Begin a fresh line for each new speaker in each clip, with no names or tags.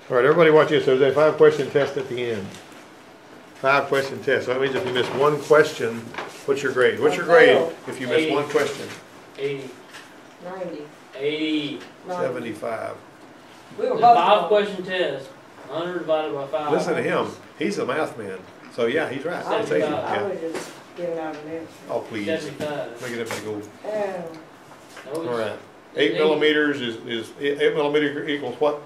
All right, everybody watch this. There's a 5-question test at the end. 5-question test. So that means if you miss one question, what's your grade? What's your grade if you miss
80.
one question?
80.
90.
80.
75.
We were
The
both
5-question test. 100 divided by 5.
Listen to him. He's a math man. So yeah, he's right.
I
That's
was,
80.
I
Yeah.
was just giving out an answer.
Oh, please.
75.
Make it up and go.
Oh.
No,
All right.
it's
8
80.
millimeters is 8 millimeter equals what?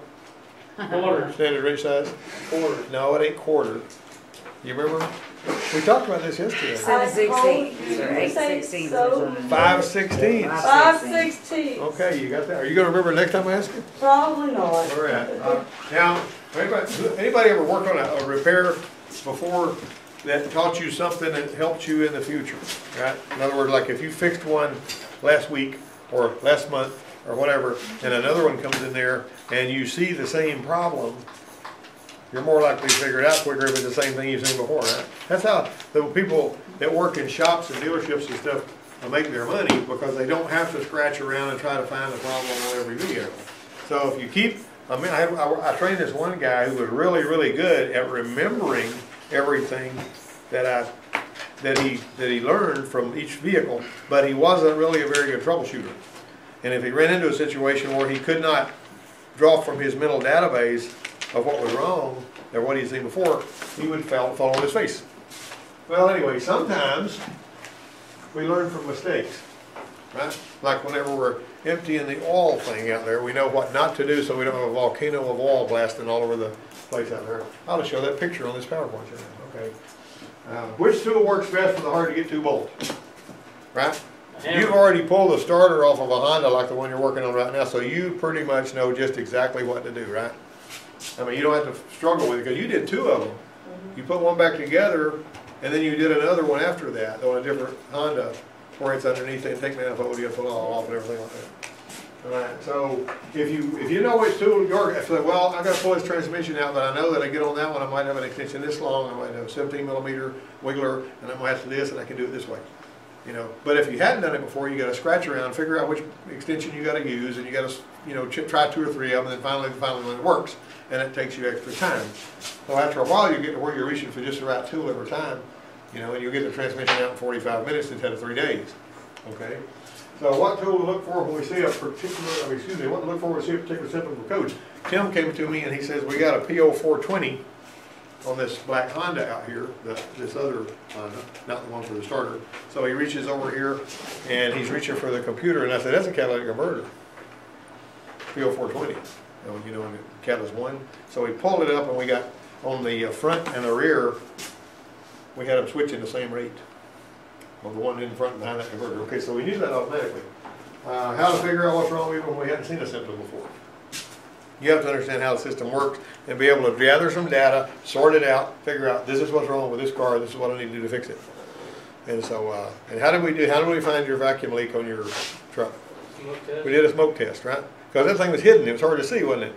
Quarter.
Standard wrench size?
Quarter.
No, it ain't quarter. You remember? We talked about this yesterday.
7/16 or 8/16 or something.
5/16.
5/16.
Okay, you got that. Are you gonna remember next time I ask you?
Probably not.
All right. Now, anybody ever worked on a repair before that taught you something that helped you in the future? Right? In other words, like if you fixed one last week or last month or whatever, and another one comes in there and you see the same problem, you're more likely to figure it out quicker if it's the same thing you've seen before, right? That's how the people that work in shops and dealerships and stuff make their money, because they don't have to scratch around and try to find the problem on every vehicle. So if you keep, I trained this one guy who was really, really good at remembering everything that he learned from each vehicle, but he wasn't really a very good troubleshooter. And if he ran into a situation where he could not draw from his mental database of what was wrong or what he'd seen before, he would fall on his face. Well, anyway, sometimes we learn from mistakes, right? Like whenever we're emptying the oil thing out there, we know what not to do so we don't have a volcano of oil blasting all over the place out there. I'll just show that picture on this PowerPoint. Okay. Which tool works best for the hard to get to bolt? Right? You've already pulled the starter off of a Honda like the one you're working on right now, so you pretty much know just exactly what to do, right? I mean, you don't have to struggle with it because you did 2 of them. You put one back together, and then you did another one after that on a different Honda where it's underneath the intake manifold, you pull it all off and everything like that. All right, so if you know which tool you're, so, well, I got to pull this transmission out, but I know that I get on that one, I might have an extension this long, I might have a 17 millimeter wiggler, and I might have to do this, and I can do it this way. You know, but if you hadn't done it before, you got to scratch around, figure out which extension you got to use, and you got to, you know, try 2 or 3 of them, and then finally when it works, and it takes you extra time. So after a while, you get to where you're reaching for just the right tool every time, you know, and you get the transmission out in 45 minutes instead of 3 days. Okay. So what tool to look for when we see a particular, what to look for when we see a particular symptom of codes? Tim came to me and he says we got a PO420 on this black Honda out here, this other Honda, not the one for the starter. So he reaches over here and he's reaching for the computer, and I said, that's a catalytic converter, PO420. You know, in the catalyst 1. So we pulled it up and we got on the front and the rear, we had them switching the same rate on the one in front and behind that converter. Okay, so we knew that automatically. How to figure out what's wrong even when we hadn't seen a symptom before. You have to understand how the system works and be able to gather some data, sort it out, figure out this is what's wrong with this car, this is what I need to do to fix it. And so, and how did we find your vacuum leak on your truck? We did a smoke test, right? Because that thing was hidden, it was hard to see, wasn't it?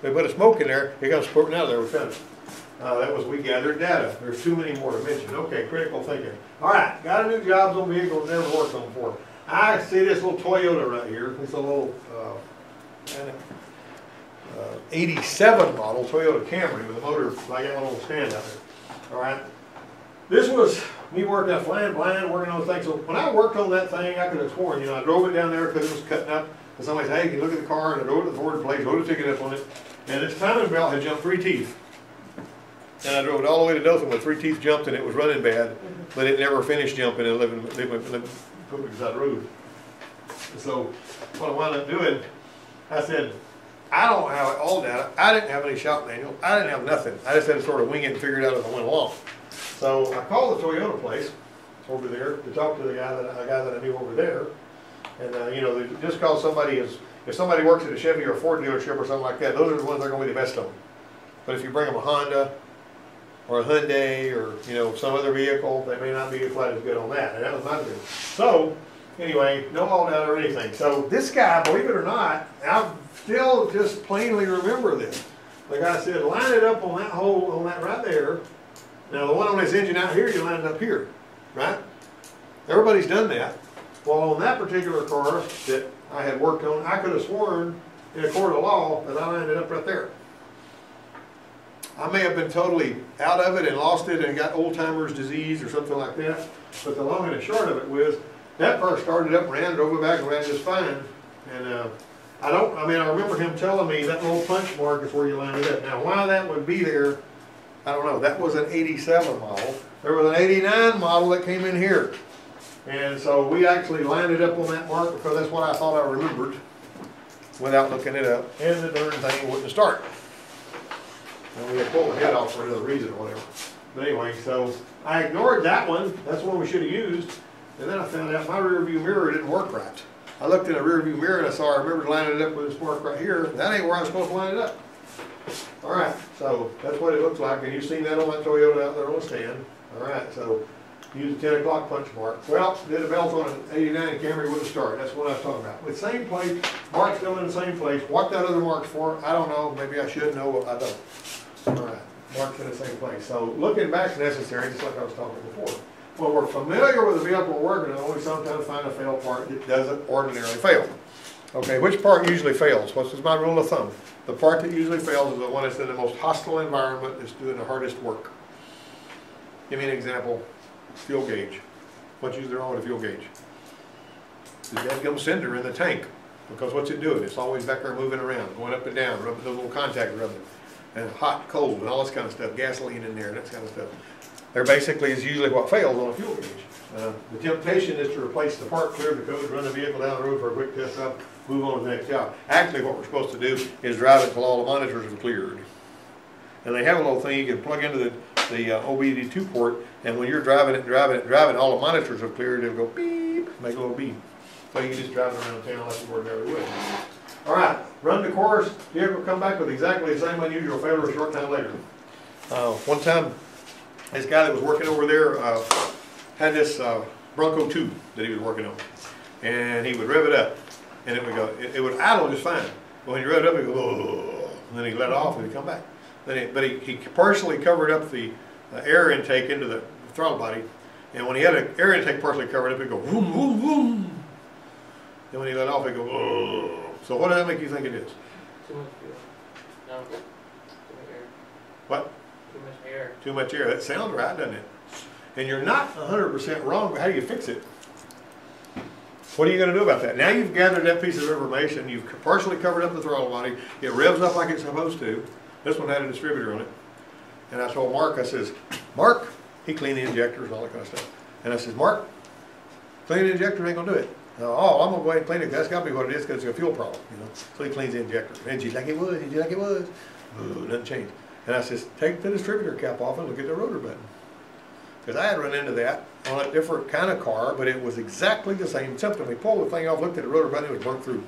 We put a smoke in there, it comes spurting out of there, we found it. We gathered data. There's too many more to mention. Okay, critical thinking. All right, got to do jobs on vehicles never worked on before. I see this little Toyota right here. It's a little 87 model Toyota Camry with a motor like that little stand out there. All right. This was me working at Flying Blind, working on the thing. So when I worked on that thing, I could have sworn, you know, I drove it down there because it was cutting up. And somebody said, hey, can you look at the car? And I drove it to the Ford place, wrote a ticket up on it. And this timing belt had jumped 3 teeth. And I drove it all the way to Dothan with 3 teeth jumped and it was running bad, but it never finished jumping and living beside the road. And so what I wound up doing, I said, I don't have all data. I didn't have any shop manual. I didn't have nothing. I just had to sort of wing it and figure it out as I went along. So I called the Toyota place over there to talk to the guy that I knew over there. And you know, just because somebody is, if somebody works at a Chevy or a Ford dealership or something like that, those are the ones that are going to be the best on. But if you bring them a Honda or a Hyundai or, you know, some other vehicle, they may not be quite as good on that. And that was not good. So anyway, no all data or anything. So this guy, believe it or not, I still just plainly remember this. The guy said, line it up on that hole, on that right there. Now the one on this engine out here, you line it up here, right? Everybody's done that. Well, on that particular car that I had worked on, I could have sworn in a court of law that I lined it up right there. I may have been totally out of it and lost it and got old timer's disease or something like that. But the long and the short of it was, that part started up, ran, drove it back, and ran just fine. And I remember him telling me that little punch mark is where you line it up. Now, why that would be there, I don't know. That was an 87 model. There was an 89 model that came in here. And so we actually lined it up on that mark because that's what I thought I remembered without looking it up. And the darn thing wouldn't start. And we had pulled the head off for another reason or whatever. But anyway, so I ignored that one. That's the one we should have used. And then I found out my rear view mirror didn't work right. I looked in the rear view mirror and I saw I remembered lining it up with this mark right here. That ain't where I was supposed to line it up. Alright, so that's what it looks like. And you've seen that on that Toyota out there on the stand. Alright, so use the 10 o'clock punch mark. Well, did the belt on an 89 Camry wouldn't start. That's what I was talking about. With same place, mark still in the same place. What that other mark's for, I don't know. Maybe I should know, but I don't. Alright, mark's in the same place. So looking back's necessary, just like I was talking before. When we're familiar with the vehicle we're working on, we sometimes find a failed part that doesn't ordinarily fail. Okay, which part usually fails? What's my rule of thumb? The part that usually fails is the one that's in the most hostile environment, that's doing the hardest work. Give me an example. Fuel gauge. What's usually wrong with a fuel gauge? The dead-gum cinder in the tank. Because what's it doing? It's always back there moving around, going up and down, rubbing those little contact rubbing. And hot, cold, and all this kind of stuff. Gasoline in there, and that kind of stuff. There basically is usually what fails on a fuel gauge. The temptation is to replace the part, clear the code, run the vehicle down the road for a quick test up, move on to the next job. Actually, what we're supposed to do is drive it until all the monitors are cleared. And they have a little thing you can plug into the OBD2 port, and when you're driving it, all the monitors are cleared, it'll go beep, make a little beep. So you can just drive it around town like you ordinarily would. All right, run the course, vehicle will come back with exactly the same unusual failure a short time later. One time, this guy that was working over there had this Bronco 2 that he was working on. And he would rev it up, and it would go, it would idle just fine. But when you rev it up, it would go, oh, and then he'd let it off and he'd come back. But he partially covered up the air intake into the throttle body. And when he had an air intake partially covered up, it'd go vroom, vroom, vroom. Then when he let off, it'd go, oh. So what does that make you think it is?
Too much fuel. No. Too much air.
What?
Too much air.
Too much air. That sounds right, doesn't it? And you're not 100% wrong, but how do you fix it? What are you going to do about that? Now you've gathered that piece of information, you've partially covered up the throttle body, it revs up like it's supposed to. This one had a distributor on it. And I told Mark, I says, Mark, he cleaned the injectors and all that kind of stuff. And I says, Mark, cleaning the injector ain't going to do it. Oh, I'm going to go ahead and clean it. That's got to be what it is because it's a fuel problem, you know. So he cleans the injector. And she's like it was, and she's like it was. Ooh, doesn't change. And I says, take the distributor cap off and look at the rotor button. Because I had run into that on a different kind of car, but it was exactly the same symptom. He pulled the thing off, looked at the rotor button, it was burnt through.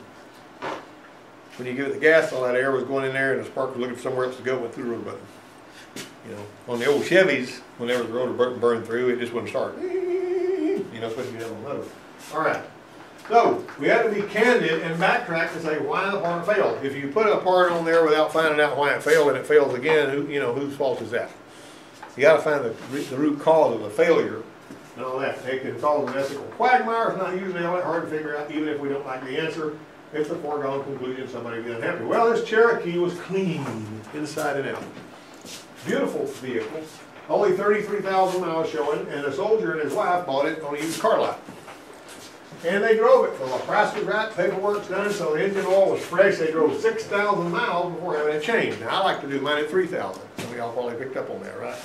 When you give it the gas, all that air was going in there, and the spark was looking for somewhere else to go, went through the rotor button. You know, on the old Chevys, whenever the rotor button burned through, it just wouldn't start. You know, especially on the motor. All right. So we have to be candid and backtrack to say why the part failed. If you put a part on there without finding out why it failed and it fails again, whose fault is that? You got to find the root cause of the failure and all that. It can cause an ethical quagmire. It's not usually all that hard to figure out, even if we don't like the answer. It's a foregone conclusion somebody will be unhappy. Well, this Cherokee was clean inside and out. Beautiful vehicle. Only 33,000 miles showing, and a soldier and his wife bought it on a used car lot. And they drove it. The price was right, paperwork's done, so the engine oil was fresh. They drove 6,000 miles before having it changed. Now, I like to do mine at 3,000. Some of y'all probably picked up on that, right?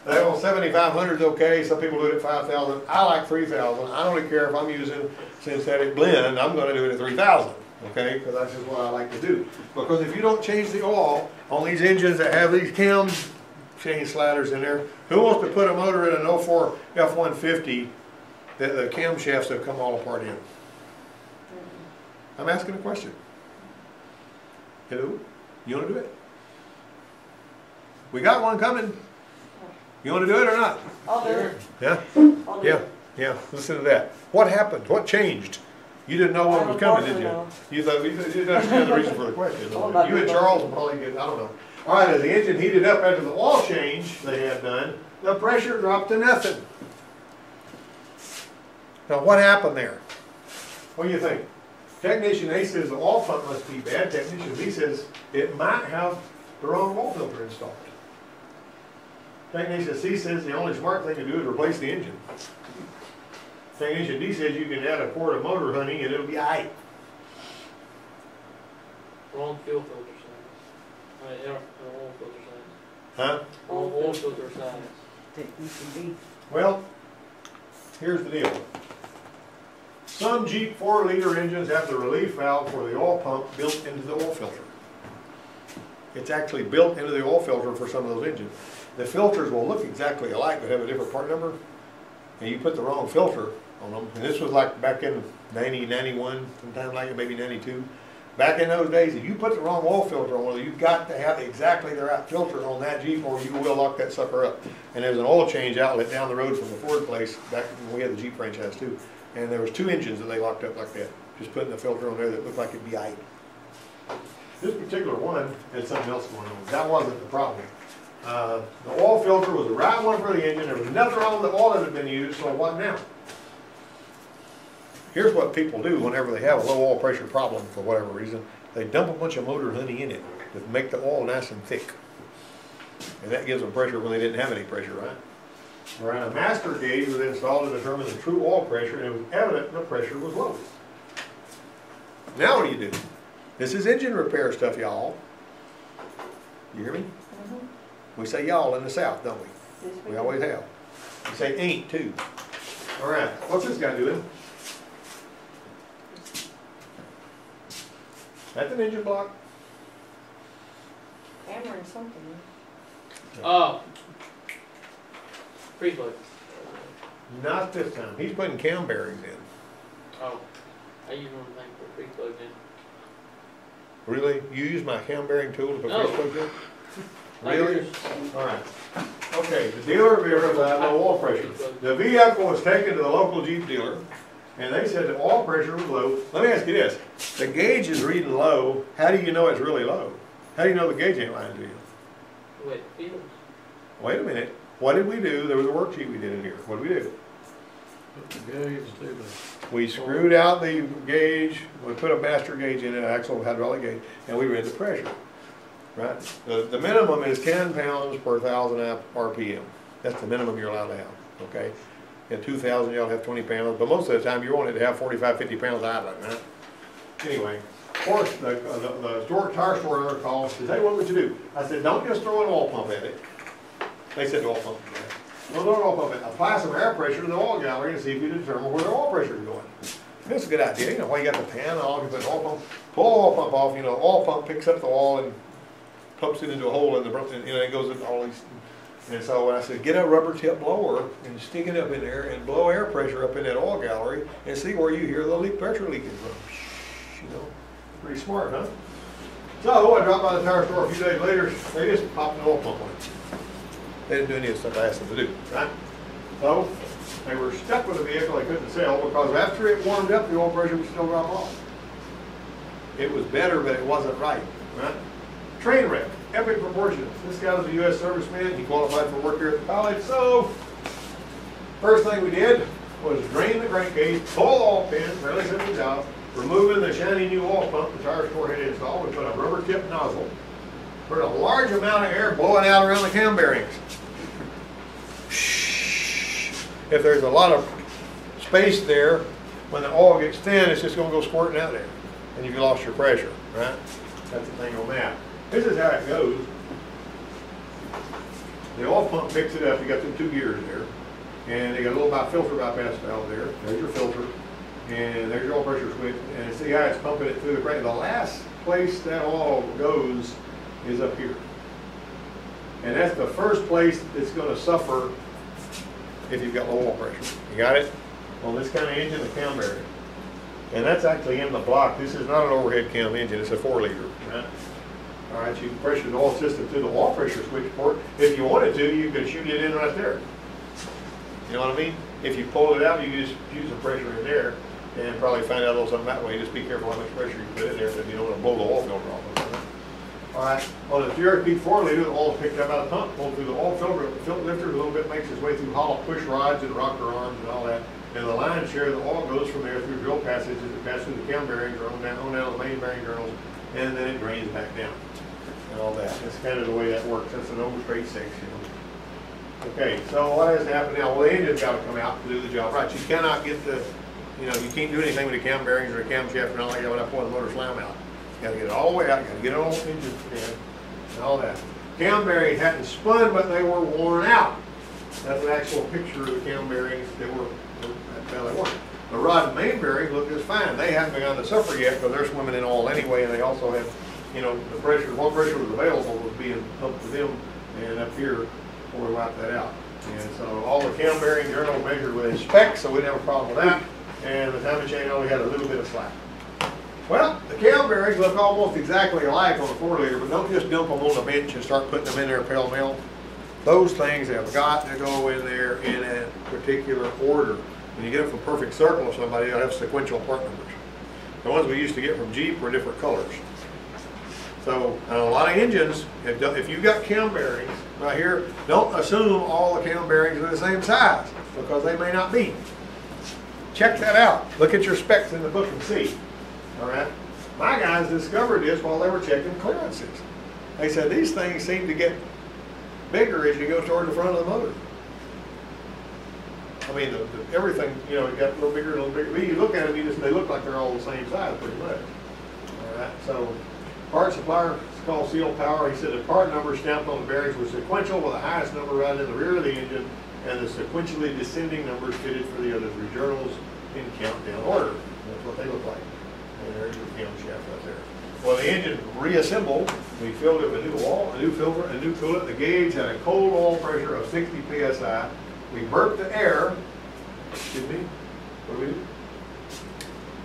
That old 7,500 is okay. Some people do it at 5,000. I like 3,000. I don't really care if I'm using synthetic blend. I'm going to do it at 3,000, okay? Because that's just what I like to do. Because if you don't change the oil on these engines that have these cam change sliders in there, who wants to put a motor in an 04 F-150 that the camshafts have come all apart in? I'm asking a question. Hello? You want to do it? We got one coming. You want to do it or not?
I'll do it.
Yeah?
I'll do
Yeah.
it.
Yeah. Listen to that. What happened? What changed? You didn't know what was coming, did you?
No.
You thought you didn't understand the reason for the question.
Oh, my
You and
God.
Charles will probably get, I don't know. All right, as the engine heated up after the oil change they had done, the pressure dropped to nothing. Now, what happened there? What do you think? Technician A says the oil pump must be bad. Technician B says it might have the wrong oil filter installed. Technician C says the only smart thing to do is replace the engine. Technician D says you can add a quart of motor honey and it'll be aight.
Wrong fuel filter signs. I mean, oil filter signs.
Huh?
Wrong oil filter signs.
Technician D.
Well, here's the deal. Some Jeep 4-liter engines have the relief valve for the oil pump built into the oil filter. It's actually built into the oil filter for some of those engines. The filters will look exactly alike but have a different part number. And you put the wrong filter on them. And this was like back in 90, 91, sometime like it, maybe 92. Back in those days, if you put the wrong oil filter on it, you've got to have exactly the right filter on that Jeep or you will lock that sucker up. And there's an oil change outlet down the road from the Ford place, back when we had the Jeep franchise too. And there was 2 engines that they locked up like that. Just putting the filter on there that looked like it'd be aight. This particular one had something else going on. That wasn't the problem. The oil filter was the right one for the engine. There was nothing wrong with the oil that had been used, so what now? Here's what people do whenever they have a low oil pressure problem for whatever reason. They dump a bunch of motor honey in it to make the oil nice and thick. And that gives them pressure when they didn't have any pressure, right? Where a master gauge was installed to determine the true oil pressure, and it was evident the pressure was low. Now what do? This is engine repair stuff, y'all. You hear me? We say y'all in the South, don't we?
Yes,
We always have. We say ain't too. All right, what's this guy doing? That's an engine block.
Hammering something.
Oh. Free plug.
Not this time. He's putting cam bearings in.
Oh. I use one thing for free plug in.
Really? You use my cam bearing tool to put
No.
freeze plugs in?
Not
Really?
yours.
All right. Okay, the dealer verified low oil pressure. The vehicle was taken to the local Jeep dealer, and they said the oil pressure was low. Let me ask you this. The gauge is reading low. How do you know it's really low? How do you know the gauge ain't lying to you?
Wait, feels.
Wait a minute. What did we do? There was a worksheet we did in here. What did we do? We screwed out the gauge, we put a master gauge in it, an actual hydraulic gauge, and we read the pressure. Right? The minimum is 10 pounds per 1,000 RPM. That's the minimum you're allowed to have. Okay? At 2,000, you ought to have 20 pounds, but most of the time you want it to have 45, 50 pounds idling, right? Anyway, of course, the tire store owner calls, says, hey, what would you do? I said, don't just throw an oil pump at it. They said oil pump. Well, don't oil pump it. Apply some air pressure to the oil gallery and see if you determine where the oil pressure is going. That's a good idea. You know, while you got the pan on, you put an oil pump, pull the oil pump off, you know, the oil pump picks up the oil and pumps it into a hole in the, you know, it goes into all these. And so I said, get a rubber tip blower and stick it up in there and blow air pressure up in that oil gallery and see where you hear the pressure leaking from. You know, pretty smart, huh? So I dropped by the tire store a few days later. They just popped an oil pump on it. They didn't do any of the stuff I asked them to do, right? So they were stuck with a vehicle they couldn't sell because after it warmed up, the oil pressure would still drop off. It was better, but it wasn't right, right? Train wreck, epic proportions. This guy was a U.S. serviceman. He qualified for work here at the college. So first thing we did was drain the crankcase, pull the oil pin, fairly simple job, removing the shiny new oil pump the tire store had installed. We put a rubber tip nozzle, put a large amount of air blowing out around the cam bearings. If there's a lot of space there, when the oil gets thin, it's just going to go squirting out there. And you've lost your pressure, right? That's the thing on that. This is how it goes. The oil pump picks it up. You got them 2 gears there. And they got a little filter bypass valve there. There's your filter. And there's your oil pressure switch. And see how it's pumping it through the crank. The last place that oil goes is up here. And that's the first place that's going to suffer if you've got low oil pressure. You got it? On this kind of engine, the cam bearing. And that's actually in the block. This is not an overhead cam engine, it's a 4-liter. Right? All right, you can pressure the oil system through the oil pressure switch port. If you wanted to, you could shoot it in right there. You know what I mean? If you pull it out, you can just use the pressure in there and probably find out a little something that way. Just be careful how much pressure you put in there because you don't want to blow the oil filter off. All right, on the GRP 4-liter, the oil is picked up out of the pump, pulled through the oil filter, the filter lifter a little bit, makes its way through hollow push rods and rocker arms and all that. And the lion's share of the oil goes from there through drill passages that pass through the cam bearings or on down the main bearing journals, and then it drains back down and all that. That's kind of the way that works. That's an over straight 6, you know. Okay, so what has to happen now? Well, the engine's gotta come out to do the job, right? You cannot get the, you can't do anything with the cam bearings or the camshaft and all like that when I pull the motor slam out. You gotta get it all the way out, you gotta get it on the engine and all that. Cam bearings hadn't spun, but they were worn out. That's an actual picture of the cam bearings that were, that's how they were. The rod and main bearings look just fine. They haven't begun to suffer yet because they're swimming in oil anyway, and they also have, the pressure, what pressure was available was being pumped to them and up here before we wiped that out. And so all the cam bearings are all measured within specs, so we didn't have a problem with that. And the timing chain only had a little bit of slack. Well, the cam bearings look almost exactly alike on the 4-liter, but don't just dump them on the bench and start putting them in there pell-mell. Those things have got to go in there in a particular order. When you get them from Perfect Circle or somebody, they'll have sequential part numbers. The ones we used to get from Jeep were different colors. So a lot of engines, if you've got cam bearings right here, don't assume all the cam bearings are the same size because they may not be. Check that out. Look at your specs in the book and see. All right. My guys discovered this while they were checking clearances. They said these things seem to get bigger as you go toward the front of the motor. I mean, everything, it got a little bigger and a little bigger. You look at them, they look like they're all the same size pretty much. All right. So, part supplier is called Seal Power. He said the part number stamped on the bearings was sequential with the highest number right in the rear of the engine and the sequentially descending numbers fitted for the other three journals in countdown order. That's what they look like. And there's your camshaft right there. Well, the engine reassembled. We filled it with new oil, a new filter, a new coolant. The gauge had a cold oil pressure of 60 psi. We burped the air. Excuse me. What did we do?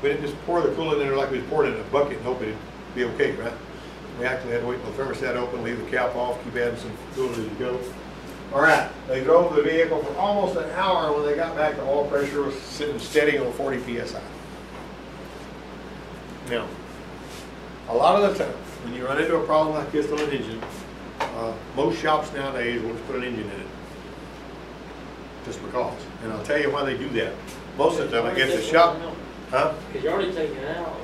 We didn't just pour the coolant in there like we poured it in a bucket and hope it'd be okay, right? We actually had to wait until the thermostat open, leave the cap off, keep adding some coolant as you go. All right, they drove the vehicle for almost an hour. When they got back, the oil pressure was sitting steady on 40 psi. Now, a lot of the time, when you run into a problem like this on an engine, most shops nowadays will just put an engine in it. Just because. And I'll tell you why they do that. Most of the time, I guess the shop, huh?
Because you're already taking it out.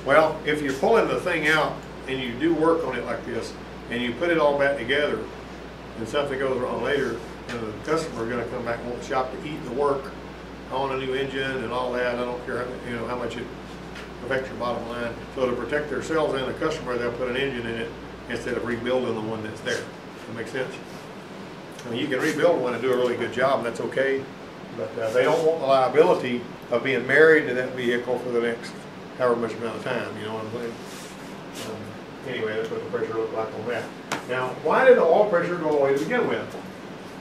Well, if you're pulling the thing out and you do work on it like this, and you put it all back together, and something goes wrong later, and the customer is going to come back and want the shop to eat the work on a new engine and all that. I don't care how much it affects your bottom line. So to protect themselves and the customer, they'll put an engine in it instead of rebuilding the one that's there. Does that make sense? I mean, you can rebuild one and do a really good job, and that's okay. But they don't want the liability of being married to that vehicle for the next however much amount of time. You know what I'm saying? Anyway, that's what the pressure looked like on that. Now, why did the oil pressure go away to begin with?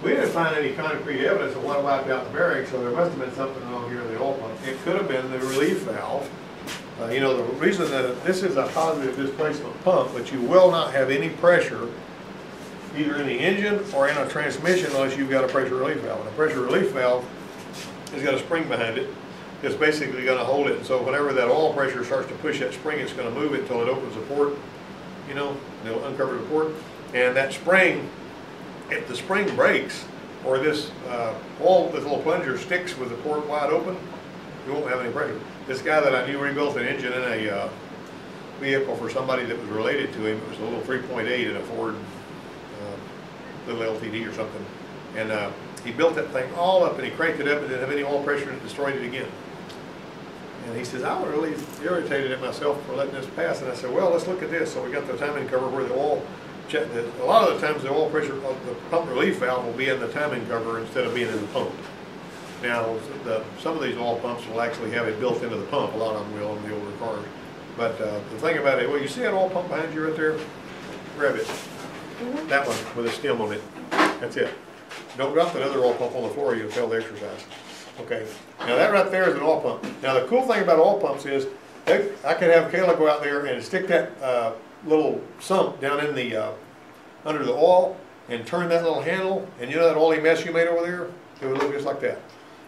We didn't find any concrete evidence of what wiped out the bearing, so there must have been something wrong here in the oil pump. It could have been the relief valve. The reason that this is a positive displacement pump, but you will not have any pressure either in the engine or in a transmission unless you've got a pressure relief valve. And a pressure relief valve has got a spring behind it. It's basically going to hold it, and so whenever that oil pressure starts to push that spring, it's going to move it until it opens the port, it'll uncover the port. And that spring, if the spring breaks, or this little plunger sticks with the port wide open, you won't have any pressure. This guy that I knew rebuilt an engine in a vehicle for somebody that was related to him. It was a little 3.8 in a Ford little LTD or something. And he built that thing all up and he cranked it up and didn't have any oil pressure and it destroyed it again. And he says, I was really irritated at myself for letting this pass. And I said, well, let's look at this. So we got the timing cover where the oil, a lot of the times the oil pressure of the pump relief valve will be in the timing cover instead of being in the pump. Now, some of these oil pumps will actually have it built into the pump. A lot of them will on the older cars. But the thing about it, well, you see that oil pump behind you right there? Grab it. That one with a stem on it. That's it. Don't drop that other oil pump on the floor or you'll fail the exercise. Okay. Now that right there is an oil pump. Now the cool thing about oil pumps is I could have Kayla go out there and stick that little sump down in the under the oil and turn that little handle, and you know that oily mess you made over there? It would look just like that.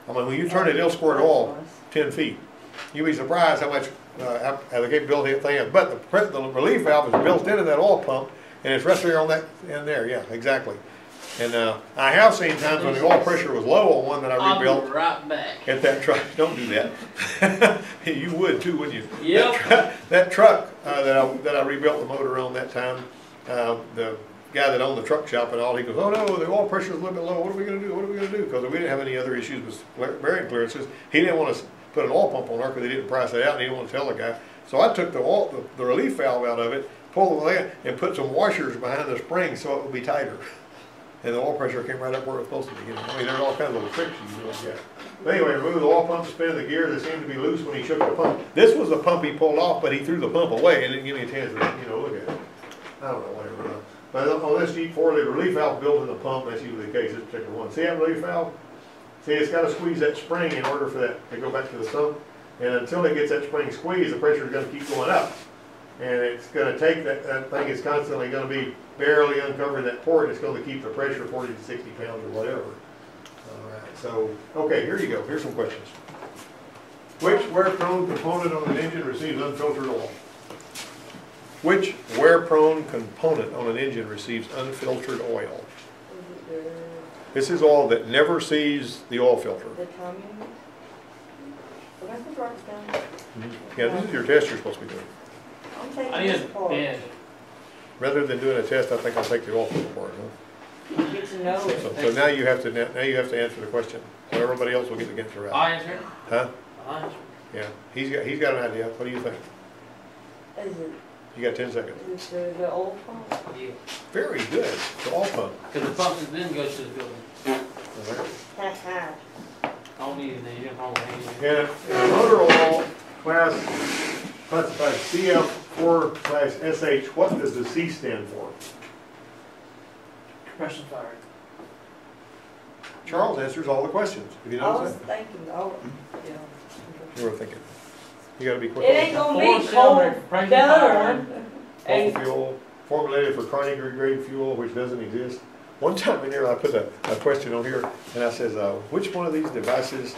I mean, when you turn it, it'll squirt oil 10 feet. You'd be surprised how much how the capability of that thing is. But the relief valve is built into that oil pump, and it's right there on that in there. Yeah, exactly. And I have seen times when the oil pressure was low on one that I rebuilt.
I'll be right back.
At that truck. Don't do that. You would too, wouldn't you?
Yep.
That truck that I rebuilt the motor on that time, the guy that owned the truck shop and all, he goes, oh no, the oil pressure's a little bit low, what are we gonna do, what are we gonna do? Because we didn't have any other issues with bearing clearances. He didn't want to put an oil pump on there because he didn't price it out and he didn't want to tell the guy. So I took the relief valve out of it, pulled the lid, and put some washers behind the spring so it would be tighter. And the oil pressure came right up where it was supposed to be. I mean, there's all kinds of little tricks you can look at. But anyway, remove the oil pump, spin the gear. They seemed to be loose when he shook the pump. This was the pump he pulled off, but he threw the pump away and didn't give me a chance to, look at it. I don't know, whatever. But on this Jeep 4, the relief valve built in the pump. That's usually the case, this particular one. See that relief valve? See, it's got to squeeze that spring in order for that to go back to the sump. And until it gets that spring squeezed, the pressure is going to keep going up. And it's going to take that thing is constantly going to be barely uncovering that port. It's going to keep the pressure 40 to 60 pounds or whatever. All right, so, okay, here you go. Here's some questions. Which wear-prone component on an engine receives unfiltered oil? Which wear-prone component on an engine receives unfiltered oil? This is oil that never sees the oil filter.
The timing? Well, that's the work's done.
Yeah, this is your test you're supposed to be doing.
I'm taking
I need
this
a
part.
pen.
Rather than doing a test, I think I'll take the oil filter part, huh?
Get to know it.
So now you have to answer the question. So everybody else will get the answer right.
I answer it.
Huh?
I answer
Yeah. He's got an idea. What do you think?
Is it,
You got 10 seconds.
is the old pump?
it. Yeah.
Very good. The oil pump.
Because the pump then goes to the building.
All right.
Ha
I don't need anything. You don't hold anything.
And a motor oil classified CF4/SH, what does the C stand for?
Compression fired.
Charles answers all the questions. Have you
ha. I was
noticed that?
thinking, oh, yeah.
You were thinking. You gotta be quick.
It ain't gonna be
Four-cylinder
cold
compression
done.
fired.
And
Fuel, formulated for Carnegie grade fuel, which doesn't exist. One time in here, I put a question on here, and I says, which one of these devices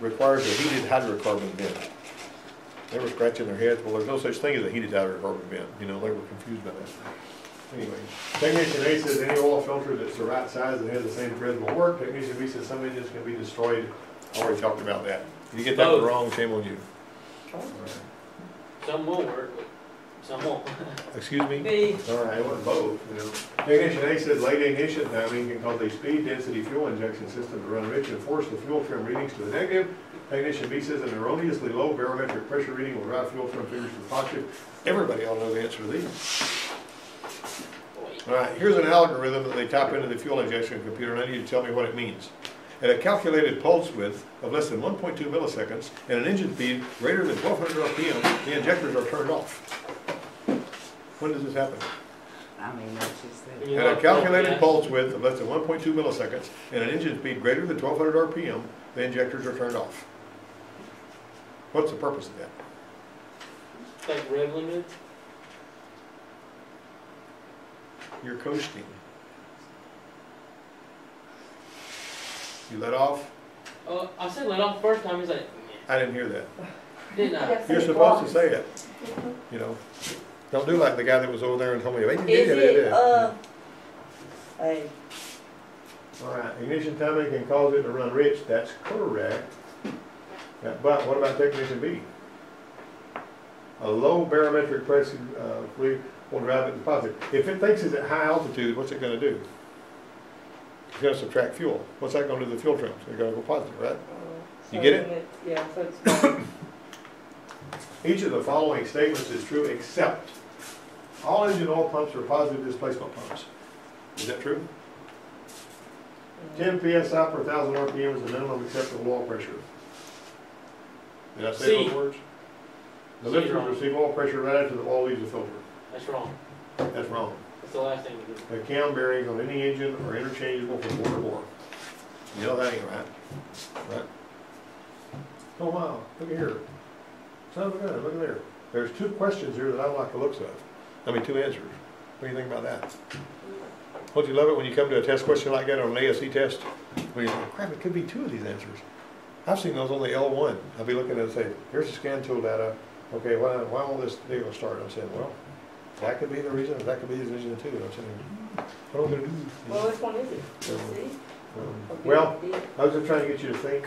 requires a heated hydrocarbon vent? They were scratching their heads. Well, there's no such thing as a heated hydrocarbon vent. They were confused by that. Anyway, Technician A says any oil filter that's the right size and has the same threads will work. Technician B says some engines can be destroyed. Already talked about that. If you get that
Both.
wrong, shame on you.
Some will work, but some won't.
Excuse me?
B.
All right, it wasn't both, Technician A says late ignition timing can cause a speed density fuel injection system to run rich and force the fuel trim readings to the negative. Technician B says an erroneously low barometric pressure reading will drive fuel trim figures to the positive. Everybody ought to know the answer to these. All right, here's an algorithm that they type into the fuel injection computer, and I need you to tell me what it means. At a calculated pulse width of less than 1.2 milliseconds and an engine speed greater than 1200 RPM, the injectors are turned off. When does this happen?
I mean, that's just it.
At a calculated pulse width of less than 1.2 milliseconds and an engine speed greater than 1200 RPM, the injectors are turned off. What's the purpose of that?
Like rev limit.
You're coasting. You let off?
I said let off the first time. He's like,
I didn't hear that.
didn't I?
You're supposed to say it. Don't do like the guy that was over there and told me,
Is it, hey,
All right, ignition timing can cause it to run rich, that's correct. Yeah, but what about technician B? A low barometric pressure will drive it to positive. If it thinks it's at high altitude, what's it gonna do? It's gonna subtract fuel. What's that gonna do to the fuel trims? They're gonna go positive, right? You get it?
Yeah, so it's,
Each of the following statements is true except all engine oil pumps are positive displacement pumps. Is that true? 10 psi per 1,000 RPM is the minimum acceptable oil pressure. Did I say
C.
those words? The
C is
lifters
wrong.
receive oil pressure right after the oil leaves the filter.
That's wrong.
That's wrong.
That's the last thing we do.
The cam bearings on any engine are interchangeable from bore to bore. You know that ain't right. Right? Oh wow, look at here. Son of a gun, look at there. There's two questions here that I don't like the looks of. I mean, two answers. What do you think about that? Don't you love it when you come to a test question like that on an ASC test? When you think, crap, it could be two of these answers. I've seen those on the L1. I'll be looking at it and say, here's the scan tool data. Okay, why won't this deal start? I'm saying, well, that could be the reason, that could be the reason too. I'm saying, what am I gonna do?
well, which one is it?
So,
C?
Well, I was just trying to get you to think.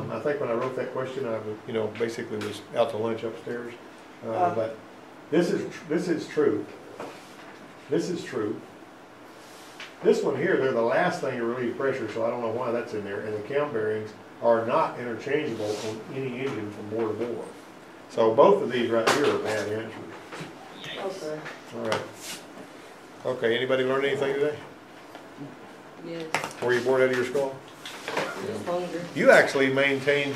I think when I wrote that question, I was, basically was out to lunch upstairs. But this is true. This is true. This one here, they're the last thing to relieve pressure, so I don't know why that's in there. And the cam bearings are not interchangeable on any engine from bore to bore. So both of these right here are bad answers.
Okay.
All right. Okay, anybody learn anything today?
Yes,
Were you bored out of your skull?
just hungry.
You actually maintained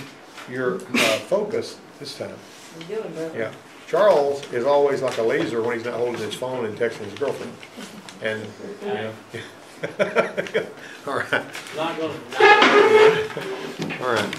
your focus this time.
I'm doing better.
Yeah. Charles is always like a laser when he's not holding his phone and texting his girlfriend. And, you know. All right,
Not gonna.
all right.